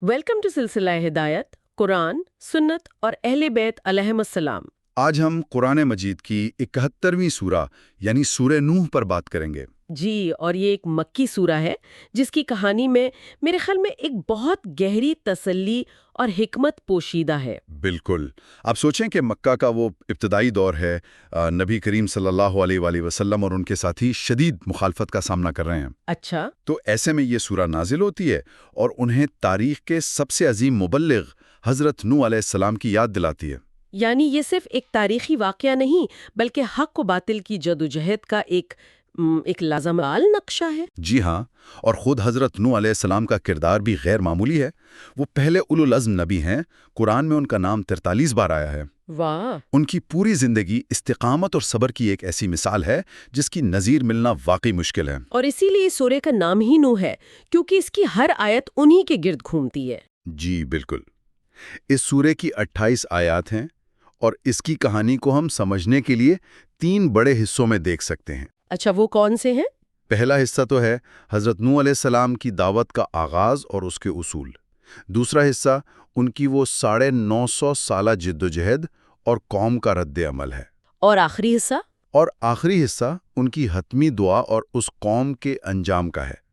Welcome to سلسلہ ہدایت قرآن، سنت اور اہل بیت علیہم السلام۔ آج ہم قرآن مجید کی 71ویں سورہ یعنی سورہ نوح پر بات کریں گے۔ جی، اور یہ ایک مکی سورہ ہے جس کی کہانی میں میرے خیال میں ایک بہت گہری تسلی اور حکمت پوشیدہ ہے۔ بالکل، آپ سوچیں کہ مکہ کا وہ ابتدائی دور ہے، نبی کریم صلی اللہ علیہ وآلہ وسلم اور ان کے ساتھی شدید مخالفت کا سامنا کر رہے ہیں۔ اچھا، تو ایسے میں یہ سورہ نازل ہوتی ہے اور انہیں تاریخ کے سب سے عظیم مبلغ حضرت نوح علیہ السلام کی یاد دلاتی ہے۔ یعنی یہ صرف ایک تاریخی واقعہ نہیں بلکہ حق و باطل کی جدوجہد کا ایک لازمال نقشہ ہے۔ جی ہاں، اور خود حضرت نوح علیہ السلام کا کردار بھی غیر معمولی ہے۔ وہ پہلے اولو العزم نبی ہیں، قرآن میں ان کا نام 43 بار آیا ہے۔ واہ، ان کی پوری زندگی استقامت اور صبر کی ایک ایسی مثال ہے جس کی نظیر ملنا واقعی مشکل ہے۔ اور اسی لیے اس سورے کا نام ہی نوح ہے کیونکہ اس کی ہر آیت انہی کے گرد گھومتی ہے۔ جی بالکل، اس سورے کی 28 آیات ہیں اور اس کی کہانی کو ہم سمجھنے کے لیے 3 بڑے حصوں میں دیکھ سکتے ہیں۔ اچھا، وہ کون سے ہیں؟ پہلا حصہ تو ہے حضرت نوح علیہ السلام کی دعوت کا آغاز اور اس کے اصول۔ دوسرا حصہ ان کی وہ 950 سالہ جدوجہد اور قوم کا رد عمل ہے۔ اور آخری حصہ؟ اور آخری حصہ ان کی حتمی دعا اور اس قوم کے انجام کا ہے۔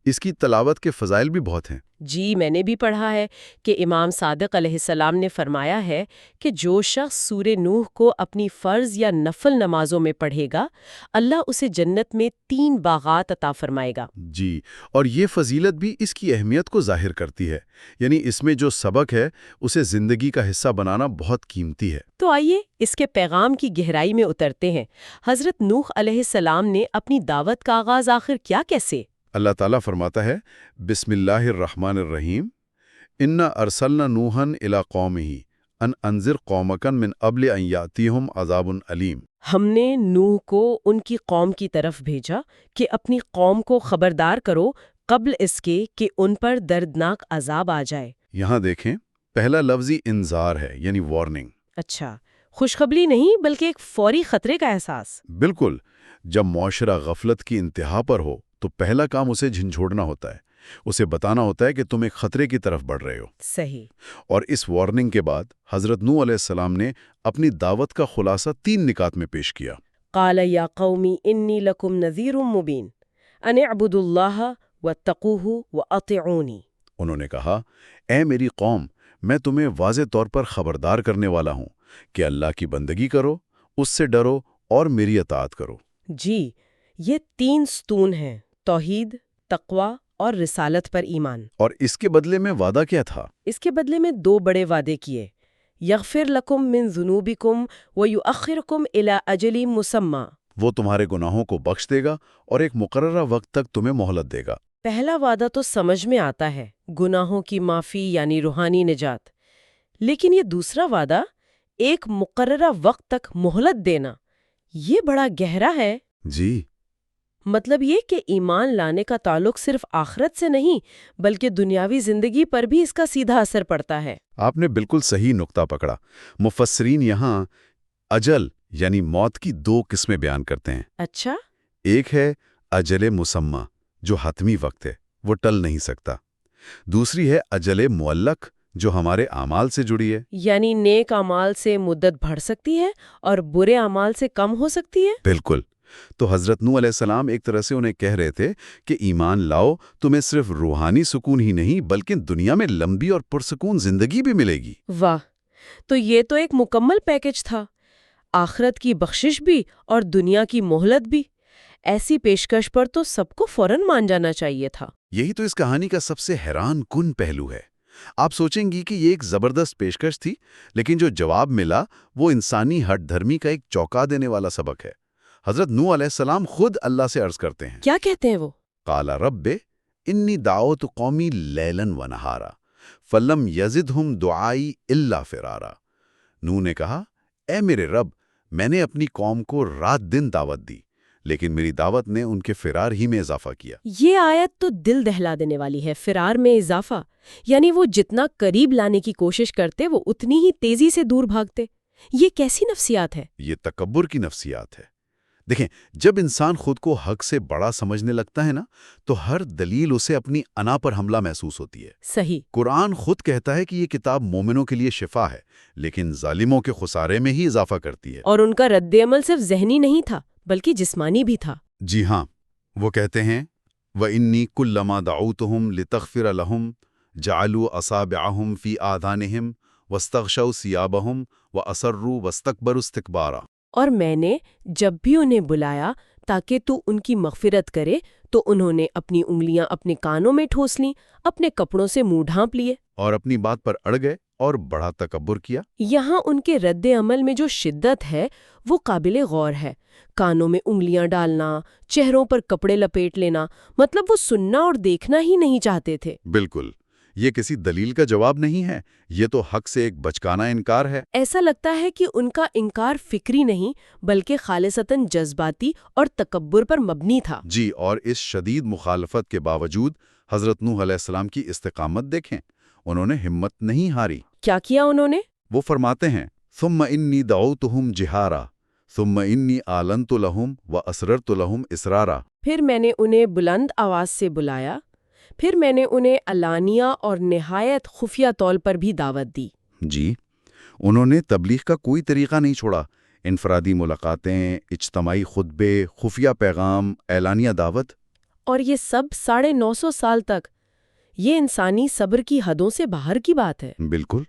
اس کی تلاوت کے فضائل بھی بہت ہیں۔ جی، میں نے بھی پڑھا ہے کہ امام صادق علیہ السلام نے فرمایا ہے کہ جو شخص سورہ نوح کو اپنی فرض یا نفل نمازوں میں پڑھے گا، اللہ اسے جنت میں 3 باغات عطا فرمائے گا۔ جی، اور یہ فضیلت بھی اس کی اہمیت کو ظاہر کرتی ہے، یعنی اس میں جو سبق ہے اسے زندگی کا حصہ بنانا بہت قیمتی ہے۔ تو آئیے اس کے پیغام کی گہرائی میں اترتے ہیں۔ حضرت نوح علیہ السلام نے اپنی دعوت کا آغاز آخر کیا کیسے؟ اللہ تعالیٰ فرماتا ہے، بسم اللہ الرحمن الرحیم، انا ارسلنا نوحا الی قومہ ان انذر قومک من قبل ان یاتیہم عذاب علیم۔ ہم نے نوح کو ان کی قوم کی طرف بھیجا کہ اپنی قوم کو خبردار کرو قبل اس کے کہ ان پر دردناک عذاب آ جائے۔ یہاں دیکھیں، پہلا لفظی انذار ہے، یعنی وارننگ۔ اچھا، خوشخبری نہیں بلکہ ایک فوری خطرے کا احساس۔ بالکل، جب معاشرہ غفلت کی انتہا پر ہو تو پہلا کام اسے جھنجھوڑنا ہوتا ہے، اسے بتانا ہوتا ہے کہ تم ایک خطرے کی طرف بڑھ رہے ہو۔ صحیح۔ اور اس وارننگ کے بعد حضرت نوح علیہ السلام نے اپنی دعوت کا خلاصہ 3 نکات میں پیش کیا۔ قال یا قومی انی لکم نذیر مبین ان اعبدوا اللہ واتقوہ واطیعونی۔ انہوں نے کہا، اے میری قوم، میں تمہیں واضح طور پر خبردار کرنے والا ہوں کہ اللہ کی بندگی کرو، اس سے ڈرو اور میری اطاعت کرو۔ جی، یہ 3 ستون ہیں: توحید، تقوی اور رسالت پر ایمان۔ اور اس کے بدلے میں وعدہ کیا تھا؟ اس کے بدلے میں 2 بڑے وعدے کیے: یغفر لکم من ذنوبکم ویؤخرکم الی اجل مسمی۔ وہ تمہارے گناہوں کو بخش دے گا اور ایک مقررہ وقت تک تمہیں مہلت دے گا۔ پہلا وعدہ تو سمجھ میں آتا ہے، گناہوں کی معافی یعنی روحانی نجات۔ لیکن یہ دوسرا وعدہ، ایک مقررہ وقت تک مہلت دینا، یہ بڑا گہرا ہے۔ جی، مطلب یہ کہ ایمان لانے کا تعلق صرف آخرت سے نہیں بلکہ دنیاوی زندگی پر بھی اس کا سیدھا اثر پڑتا ہے۔ آپ نے بالکل صحیح نقطہ پکڑا۔ مفسرین یہاں اجل یعنی موت کی 2 قسمیں بیان کرتے ہیں۔ اچھا، ایک ہے اجل مسمى جو حتمی وقت ہے، وہ ٹل نہیں سکتا۔ دوسری ہے اجل معلق جو ہمارے اعمال سے جڑی ہے۔ یعنی نیک اعمال سے مدت بڑھ سکتی ہے اور برے اعمال سے کم ہو سکتی ہے۔ بالکل، تو حضرت نوح علیہ السلام ایک طرح سے انہیں کہہ رہے تھے کہ ایمان لاؤ، تمہیں صرف روحانی سکون ہی نہیں بلکہ دنیا میں لمبی اور پرسکون زندگی بھی ملے گی۔ واہ، تو یہ تو ایک مکمل پیکج تھا، آخرت کی بخشش بھی اور دنیا کی مہلت بھی۔ ایسی پیشکش پر تو سب کو فوراً مان جانا چاہیے تھا۔ یہی تو اس کہانی کا سب سے حیران کن پہلو ہے۔ آپ سوچیں گی کہ یہ ایک زبردست پیشکش تھی، لیکن جو جواب ملا وہ انسانی ہٹ دھرمی کا ایک چونکا دینے والا سبق ہے۔ حضرت نوح علیہ السلام خود اللہ سے عرض کرتے ہیں، کیا کہتے ہیں وہ؟ قال رب انی دعوت قومی لیلا ونہارا فلم یزدہم دعائی الا فرارا۔ نوح نے کہا، اے میرے رب، میں نے اپنی قوم کو رات دن دعوت دی لیکن میری دعوت نے ان کے فرار ہی میں اضافہ کیا۔ یہ آیت تو دل دہلا دینے والی ہے، فرار میں اضافہ، یعنی وہ جتنا قریب لانے کی کوشش کرتے وہ اتنی ہی تیزی سے دور بھاگتے۔ یہ کیسی نفسیات ہے؟ یہ تکبر کی نفسیات ہے۔ دیکھیں، جب انسان خود کو حق سے بڑا سمجھنے لگتا ہے نا، تو ہر دلیل اسے اپنی انا پر حملہ محسوس ہوتی ہے۔ صحیح۔ قرآن خود کہتا ہے کہ یہ کتاب مومنوں کے لیے شفا ہے، لیکن ظالموں کے خسارے میں ہی اضافہ کرتی ہے۔ اور ان کا رد عمل صرف ذہنی نہیں تھا بلکہ جسمانی بھی تھا۔ جی ہاں، وہ کہتے ہیں وَإِنِّي كُلَّمَا دَعَوْتُهُمْ لِتَغْفِرَ لَهُمْ جَعَلُوا أَصَابِعَهُمْ فِي آذَانِهِمْ وَاسْتَغْشَوْا ثِيَابَهُمْ وَأَصَرُّوا وَاسْتَكْبَرُوا اسْتِكْبَارًا۔ اور میں نے جب بھی انہیں بلایا تاکہ تو ان کی مغفرت کرے تو انہوں نے اپنی انگلیاں اپنے کانوں میں ٹھوس لیں، اپنے کپڑوں سے منہ ڈھانپ لیے اور اپنی بات پر اڑ گئے اور بڑا تکبر کیا۔ یہاں ان کے رد عمل میں جو شدت ہے وہ قابل غور ہے۔ کانوں میں انگلیاں ڈالنا، چہروں پر کپڑے لپیٹ لینا، مطلب وہ سننا اور دیکھنا ہی نہیں چاہتے تھے۔ بالکل، یہ کسی دلیل کا جواب نہیں ہے، یہ تو حق سے ایک بچکانہ انکار ہے۔ ایسا لگتا ہے کہ ان کا انکار فکری نہیں بلکہ خالصتاً جذباتی اور تکبر پر مبنی تھا۔ جی، اور اس شدید مخالفت کے باوجود حضرت نوح علیہ السلام کی استقامت دیکھیں، انہوں نے ہمت نہیں ہاری۔ کیا کیا انہوں نے؟ وہ فرماتے ہیں ثم انی دعوتہم جہارا ثم انی اعلنت لہم واسررت لہم اسرارا۔ پھر میں نے انہیں بلند آواز سے بلایا، پھر میں نے انہیں علانیہ اور نہایت خفیہ طور پر بھی دعوت دی۔ جی، انہوں نے تبلیغ کا کوئی طریقہ نہیں چھوڑا۔ انفرادی ملاقاتیں، اجتماعی خطبے، خفیہ پیغام، اعلانیہ دعوت۔ اور یہ سب 950 سال تک۔ یہ انسانی صبر کی حدوں سے باہر کی بات ہے۔ بالکل،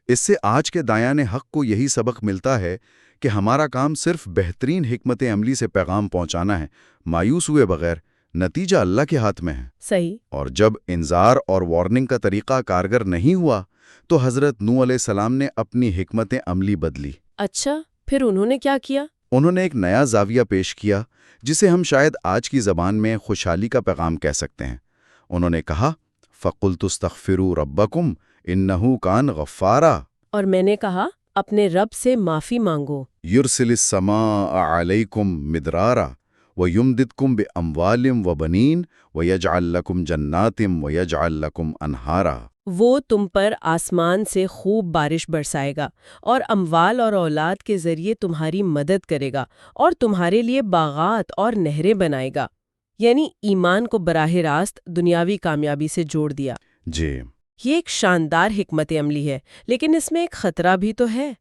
اس سے آج کے دایان حق کو یہی سبق ملتا ہے کہ ہمارا کام صرف بہترین حکمت عملی سے پیغام پہنچانا ہے، مایوس ہوئے بغیر۔ نتیجہ اللہ کے ہاتھ میں ہے۔ صحیح۔ اور جب انذار اور وارننگ کا طریقہ کارگر نہیں ہوا تو حضرت نوح علیہ السلام نے اپنی حکمت عملی بدلی۔ اچھا، پھر انہوں نے کیا کیا؟ انہوں نے ایک نیا زاویہ پیش کیا جسے ہم شاید آج کی زبان میں خوشحالی کا پیغام کہہ سکتے ہیں۔ انہوں نے کہا فَقُلْتُ اسْتَغْفِرُوا رَبَّكُمْ إِنَّهُ كَانَ غَفَّارًا۔ اور میں نے کہا اپنے رب سے معافی مانگو۔ يُرْسِلِ السَّمَاءَ عَلَيْكُمْ مِدْرَارًا وَيُمْدِدْكُمْ بِأَمْوَالٍ وَبَنِينَ وَيَجْعَلْ لَكُمْ جَنَّاتٍ وَيَجْعَلْ لَكُمْ أَنْهَارًا۔ وہ تم پر آسمان سے خوب بارش برسائے گا اور اموال اور اولاد کے ذریعے تمہاری مدد کرے گا اور تمہارے لیے باغات اور نہریں بنائے گا۔ یعنی ایمان کو براہ راست دنیاوی کامیابی سے جوڑ دیا۔ جی، یہ ایک شاندار حکمت عملی ہے، لیکن اس میں ایک خطرہ بھی تو ہے۔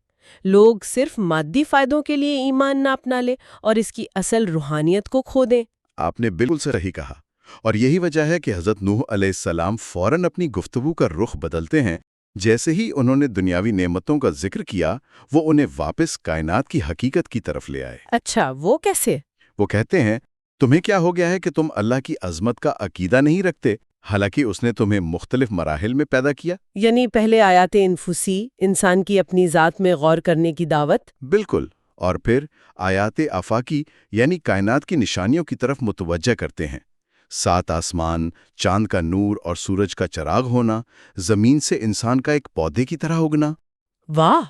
لوگ صرف مادی فائدوں کے لیے ایمان نہ اپنا لے اور اس کی اصل روحانیت کو کھو دیں۔ آپ نے بالکل صحیح کہا، اور یہی وجہ ہے کہ حضرت نوح علیہ السلام فوراً اپنی گفتگو کا رخ بدلتے ہیں۔ جیسے ہی انہوں نے دنیاوی نعمتوں کا ذکر کیا، وہ انہیں واپس کائنات کی حقیقت کی طرف لے آئے۔ اچھا، وہ کیسے؟ وہ کہتے ہیں تمہیں کیا ہو گیا ہے کہ تم اللہ کی عظمت کا عقیدہ نہیں رکھتے، حالانکہ اس نے تمہیں مختلف مراحل میں پیدا کیا۔ یعنی پہلے آیات انفسی، انسان کی اپنی ذات میں غور کرنے کی دعوت۔ بالکل، اور پھر آیات آفاقی یعنی کائنات کی نشانیوں کی طرف متوجہ کرتے ہیں۔ 7 آسمان، چاند کا نور اور سورج کا چراغ ہونا، زمین سے انسان کا ایک پودے کی طرح اگنا۔ واہ،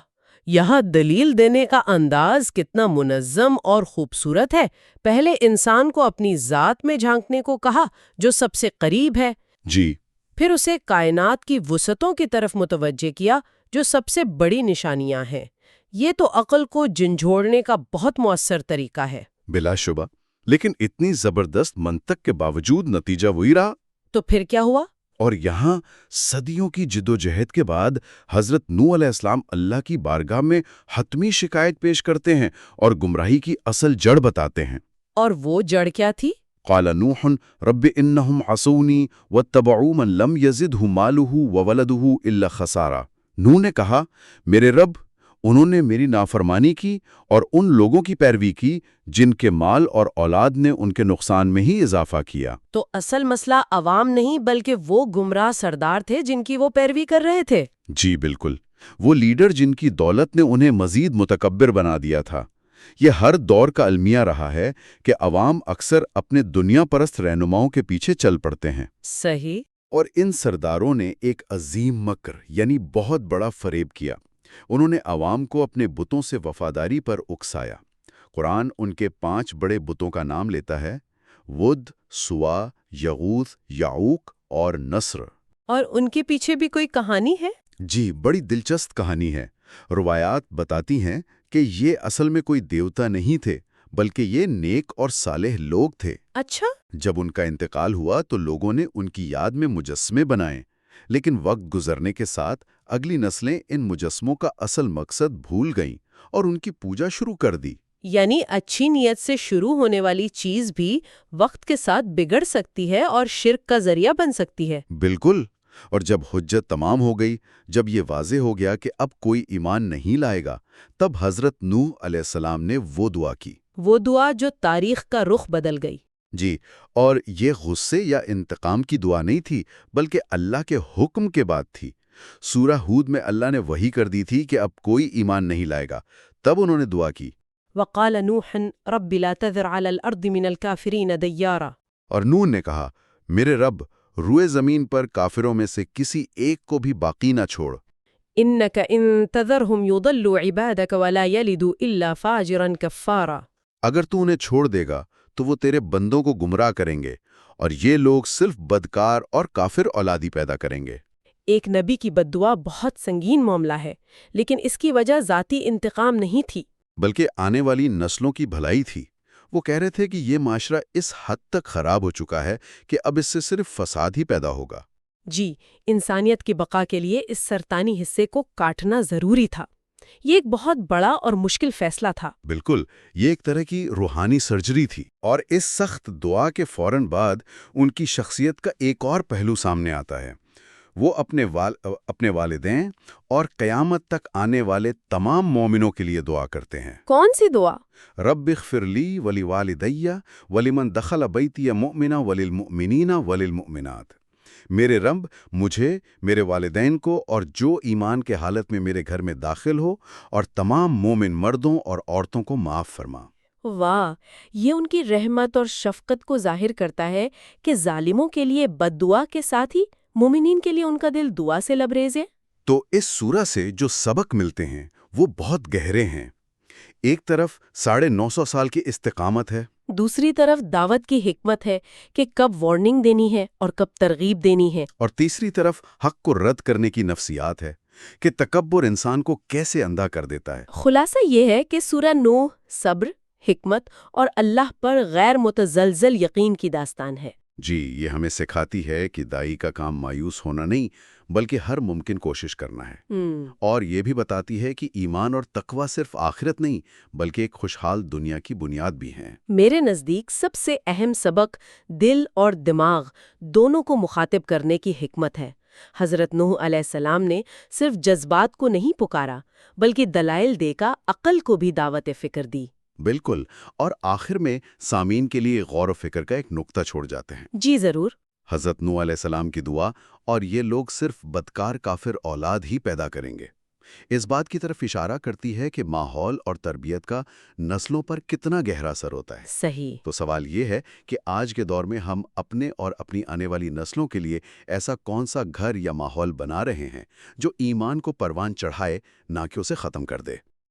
یہاں دلیل دینے کا انداز کتنا منظم اور خوبصورت ہے۔ پہلے انسان کو اپنی ذات میں جھانکنے کو کہا جو سب سے قریب ہے، جی، پھر اسے کائنات کی وسعتوں کی طرف متوجہ کیا جو سب سے بڑی نشانیاں ہیں۔ یہ تو عقل کو جھنجھوڑنے کا بہت مؤثر طریقہ ہے۔ بلا شبہ، لیکن اتنی زبردست منطق کے باوجود نتیجہ وہی رہا۔ تو پھر کیا ہوا؟ اور یہاں صدیوں کی جدوجہد کے بعد حضرت نوح علیہ السلام اللہ کی بارگاہ میں حتمی شکایت پیش کرتے ہیں اور گمراہی کی اصل جڑ بتاتے ہیں۔ اور وہ جڑ کیا تھی؟ قال نوح رب انہم عصونی واتبعوا من لم یزدہ مالہ وولدہ الا خسارا۔ نوح نے کہا میرے رب، انہوں نے میری نافرمانی کی اور ان لوگوں کی پیروی کی جن کے مال اور اولاد نے ان کے نقصان میں ہی اضافہ کیا۔ تو اصل مسئلہ عوام نہیں بلکہ وہ گمراہ سردار تھے جن کی وہ پیروی کر رہے تھے۔ جی بالکل، وہ لیڈر جن کی دولت نے انہیں مزید متکبر بنا دیا تھا۔ یہ ہر دور کا المیہ رہا ہے کہ عوام اکثر اپنے دنیا پرست رہنماؤں کے پیچھے چل پڑتے ہیں۔ صحیح۔ اور ان سرداروں نے ایک عظیم مکر یعنی بہت بڑا فریب کیا۔ انہوں نے عوام کو اپنے بتوں سے وفاداری پر اکسایا۔ قرآن ان کے 5 بڑے بتوں کا نام لیتا ہے: ود، سوا، یغوث، یعوق اور نصر۔ اور ان کے پیچھے بھی کوئی کہانی ہے؟ جی، بڑی دلچسپ کہانی ہے۔ روایات بتاتی ہیں کہ یہ اصل میں کوئی دیوتا نہیں تھے بلکہ یہ نیک اور صالح لوگ تھے۔ اچھا، جب ان کا انتقال ہوا تو لوگوں نے ان کی یاد میں مجسمے بنائے، لیکن وقت گزرنے کے ساتھ اگلی نسلیں ان مجسموں کا اصل مقصد بھول گئیں اور ان کی پوجا شروع کر دی۔ یعنی اچھی نیت سے شروع ہونے والی چیز بھی وقت کے ساتھ بگڑ سکتی ہے اور شرک کا ذریعہ بن سکتی ہے۔ بالکل، اور جب حجت تمام ہو گئی، جب یہ واضح ہو گیا کہ اب کوئی ایمان نہیں لائے گا، تب حضرت نوح علیہ السلام نے وہ دعا کی۔ وہ دعا جو تاریخ کا رخ بدل گئی۔ جی، اور یہ غصے یا انتقام کی دعا نہیں تھی، بلکہ اللہ کے حکم کے بعد تھی۔ سورہ ہود میں اللہ نے وحی کر دی تھی کہ اب کوئی ایمان نہیں لائے گا، تب انہوں نے دعا کی۔ وقال نوح رب لا تذر على الارض من الكافرین دیارا۔ اور نوح نے کہا، میرے رب، روئے زمین پر کافروں میں سے کسی ایک کو بھی باقی نہ چھوڑ۔ انک ان تذرهم يضلوا عبادك ولا يلدوا الا فاجرا كفارا۔ اگر تو انہیں چھوڑ دے گا تو وہ تیرے بندوں کو گمراہ کریں گے، اور یہ لوگ صرف بدکار اور کافر اولادی پیدا کریں گے۔ ایک نبی کی بد دعا بہت سنگین معاملہ ہے، لیکن اس کی وجہ ذاتی انتقام نہیں تھی۔ بلکہ آنے والی نسلوں کی بھلائی تھی۔ وہ کہہ رہے تھے کہ یہ معاشرہ اس حد تک خراب ہو چکا ہے کہ اب اس سے صرف فساد ہی پیدا ہوگا۔ جی، انسانیت کی بقا کے لیے اس سرطانی حصے کو کاٹنا ضروری تھا۔ یہ ایک بہت بڑا اور مشکل فیصلہ تھا۔ بالکل، یہ ایک طرح کی روحانی سرجری تھی، اور اس سخت دعا کے فوراً بعد ان کی شخصیت کا ایک اور پہلو سامنے آتا ہے۔ وہ اپنے والدین اور قیامت تک آنے والے تمام مومنوں کے لیے دعا کرتے ہیں۔ کون سی دعا؟ رب اغفر لی ولوالدی ولمن دخل بیتی مؤمنا وللمؤمنین وللمؤمنات۔ میرے رب، مجھے، میرے والدین کو اور جو ایمان کے حالت میں میرے گھر میں داخل ہو، اور تمام مومن مردوں اور عورتوں کو معاف فرما۔ واہ، یہ ان کی رحمت اور شفقت کو ظاہر کرتا ہے کہ ظالموں کے لیے بد دعا کے ساتھ ہی مومنین کے لیے ان کا دل دعا سے لبریز ہے۔ تو اس سورہ سے جو سبق ملتے ہیں وہ بہت گہرے ہیں۔ ایک طرف 950 سال کی استقامت ہے، دوسری طرف دعوت کی حکمت ہے کہ کب وارننگ دینی ہے اور کب ترغیب دینی ہے، اور تیسری طرف حق کو رد کرنے کی نفسیات ہے کہ تکبر انسان کو کیسے اندھا کر دیتا ہے۔ خلاصہ یہ ہے کہ سورہ نوح صبر، حکمت اور اللہ پر غیر متزلزل یقین کی داستان ہے۔ جی، یہ ہمیں سکھاتی ہے کہ دائی کا کام مایوس ہونا نہیں، بلکہ ہر ممکن کوشش کرنا ہے۔ اور یہ بھی بتاتی ہے کہ ایمان اور تقوی صرف آخرت نہیں، بلکہ ایک خوشحال دنیا کی بنیاد بھی ہیں۔ میرے نزدیک سب سے اہم سبق دل اور دماغ دونوں کو مخاطب کرنے کی حکمت ہے۔ حضرت نوح علیہ السلام نے صرف جذبات کو نہیں پکارا، بلکہ دلائل دے کر عقل کو بھی دعوت فکر دی۔ بالکل، اور آخر میں سامعین کے لیے غور و فکر کا ایک نقطہ چھوڑ جاتے ہیں۔ جی ضرور۔ حضرت نوح علیہ السلام کی دعا، اور یہ لوگ صرف بدکار کافر اولاد ہی پیدا کریں گے، اس بات کی طرف اشارہ کرتی ہے کہ ماحول اور تربیت کا نسلوں پر کتنا گہرا اثر ہوتا ہے۔ صحیح۔ تو سوال یہ ہے کہ آج کے دور میں ہم اپنے اور اپنی آنے والی نسلوں کے لیے ایسا کون سا گھر یا ماحول بنا رہے ہیں جو ایمان کو پروان چڑھائے، نہ کہ اسے ختم کر دے۔